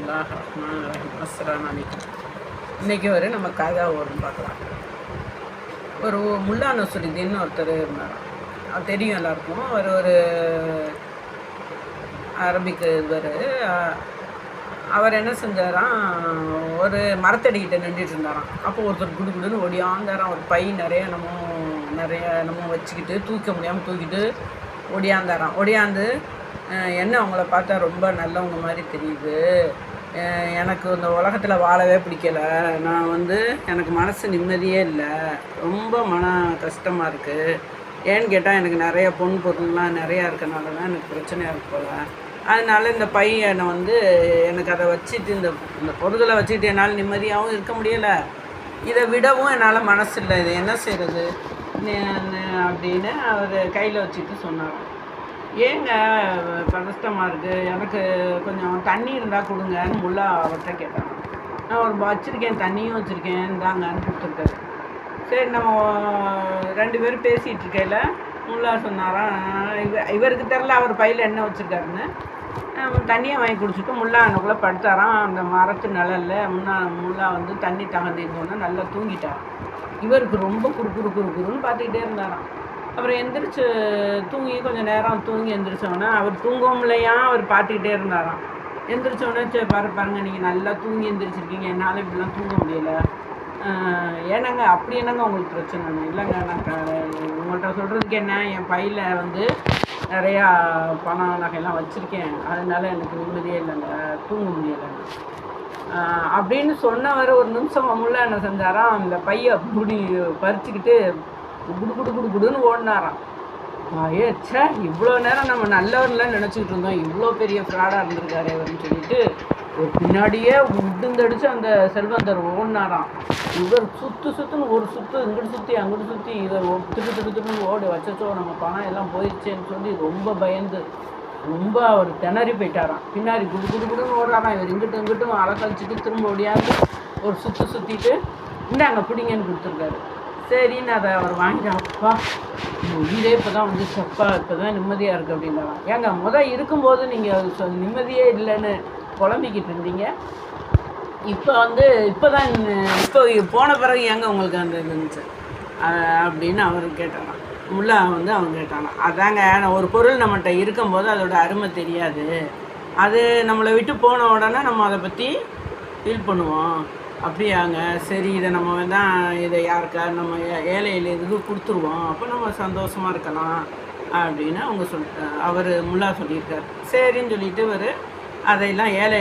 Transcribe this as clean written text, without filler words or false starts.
பிஸ்மில்லாஹ் ரஹ்மான் ரஹீம். அஸ்ஸலாமு அலைக்கும். இன்றைக்கி நம்ம கதை ஓடும் பார்க்கலாம். ஒரு முல்லா நஸ்ருதீன் ஒருத்தர் இருந்தார். அது தெரியும் எல்லாருக்கும். அவர் ஒரு அரபிக்கு அவர் என்ன செஞ்சாராம், ஒரு மரத்தடிக்கிட்ட நின்றுட்டு இருந்தாராம். அப்போ ஒருத்தர் குடுகுடுன்னு ஓடியாந்தாராம். ஒரு பை நிறைய என்னமோ வச்சுக்கிட்டு தூக்க முடியாமல் தூக்கிட்டு ஓடியாந்தாராம். ஓடியாந்து, என்ன அவங்கள பார்த்தா ரொம்ப நல்லவங்க மாதிரி தெரியுது, எனக்கு இந்த உலகத்தில் வாழவே பிடிக்கலை, நான் எனக்கு மனசு நிம்மதியே இல்லை, ரொம்ப மன கஷ்டமாக இருக்குது. ஏன்னு கேட்டால் எனக்கு நிறைய பொருள்லாம் நிறையா இருக்கனால தான் எனக்கு பிரச்சனையாக இருக்கு போல். அதனால் இந்த பையனை எனக்கு அதை வச்சுட்டு இந்த பொருளை வச்சுக்கிட்டு என்னால் நிம்மதியாகவும் இருக்க முடியலை, இதை விடவும் என்னால் மனசு இல்லை, இது என்ன செய்கிறது அப்படின்னு அவர் கையில் வச்சுட்டு சொன்னார். ஏங்க கஷ்டமாக இருக்குது, எனக்கு கொஞ்சம் தண்ணி இருந்தால் கொடுங்கன்னு முல்லா அவர்கிட்ட கேட்டாங்க. நான் ஒரு வச்சுருக்கேன், தண்ணியும் வச்சுருக்கேன், இந்தாங்கன்னு கொடுத்துருக்காரு. சரி, நம்ம 2 பேரும் பேசிகிட்டு இருக்கையில் முல்லா சொன்னாராம், இவருக்கு தெரில அவர் பையில் என்ன வச்சுருக்காருன்னு. தண்ணியை வாங்கி குடிச்சிட்டு முல்லா அன்னைக்குள்ளே படுத்தாராம். அந்த மரத்து நிழலில் முல்லா தண்ணி தகுந்திருந்தோன்னே நல்லா தூங்கிட்டார். இவருக்கு ரொம்ப குறுக்குன்னு பார்த்துக்கிட்டே இருந்தாராம். அப்புறம் எந்திரிச்சு கொஞ்சம் நேரம் தூங்கி எந்திரிச்சோன்னே, அவர் தூங்கவும் இல்லையா, அவர் பார்த்துக்கிட்டே இருந்தாராம். எந்திரிச்சோன்னே, சரி பாருங்கள், நீங்கள் நல்லா தூங்கி எந்திரிச்சிருக்கீங்க, என்னால் இப்படிலாம் தூங்க முடியலை, ஏன்னாங்க அப்படி என்னங்க உங்களுக்கு பிரச்சனை? இல்லைங்க, நான் உங்கள்கிட்ட சொல்கிறதுக்கு என்ன, என் பையில் நிறையா பணம் நகையெல்லாம் வச்சுருக்கேன், அதனால எனக்கு நிம்மதியே இல்லைங்க, தூங்க முடியலைங்க அப்படின்னு சொன்னவர் ஒரு நிமிஷம் முல்லை என்ன செஞ்சாராம், அந்த பையை பறிச்சுக்கிட்டு குடுன்னு ஓடினாராம். ச்சே, இவ்வளோ நேரம் நம்ம நல்லவர்லாம் நினச்சிக்கிட்டு இருந்தோம், இவ்வளோ பெரிய ஃப்ராடாக இருந்திருக்காரு அப்படின்னு சொல்லிட்டு ஒரு பின்னாடியே உடுந்தடிச்சு அந்த செல்வந்தர் ஓடினாராம். இவர் சுற்றுன்னு ஒரு இங்கிட்டு சுற்றி அங்கிட்டு சுற்றி இவர் திட்டுன்னு ஓடி வச்சோ, நம்ம பணம் எல்லாம் போயிடுச்சேன்னு சொல்லி ரொம்ப பயந்து ரொம்ப அவர் திணறி போயிட்டாராம். பின்னாடி குடுன்னு ஓடுறாராம். இவர் இங்கிட்டும் அலக்கழிச்சிட்டு திரும்ப ஓடியாந்து ஒரு சுற்றிட்டு இந்தாங்க பிடிங்கன்னு கொடுத்துருக்காரு. சரின்னு அதை அவர் வாங்கிட்டாப்பா, உயிரே இப்போ தான் செப்பா, இப்போ தான் நிம்மதியாக இருக்குது அப்படின்னாராம். ஏங்க இருக்கும்போது நீங்கள் நிம்மதியே இல்லைன்னு குழம்பிக்கிட்டு இருந்தீங்க, இப்போ தான் போன பிறகு ஏங்க உங்களுக்கு அந்த இருந்துச்சு அப்படின்னு அவர் கேட்டாராம். முல்லா அவங்க கேட்டாங்க, அதாங்க, ஒரு பொருள் நம்மகிட்ட இருக்கும்போது அதோட அருமை தெரியாது, அது நம்மளை விட்டு போன உடனே நம்ம அதை பற்றி ஃபீல் பண்ணுவோம். அப்படியாங்க, சரி, இதை நம்ம இதை யாருக்கா நம்ம ஏழை இதுக்கு கொடுத்துருவோம், அப்போ நம்ம சந்தோஷமாக இருக்கலாம் அப்படின்னு அவர் முல்லா சொல்லியிருக்கார். சரின்னு சொல்லிட்டு அதையெல்லாம் ஏழை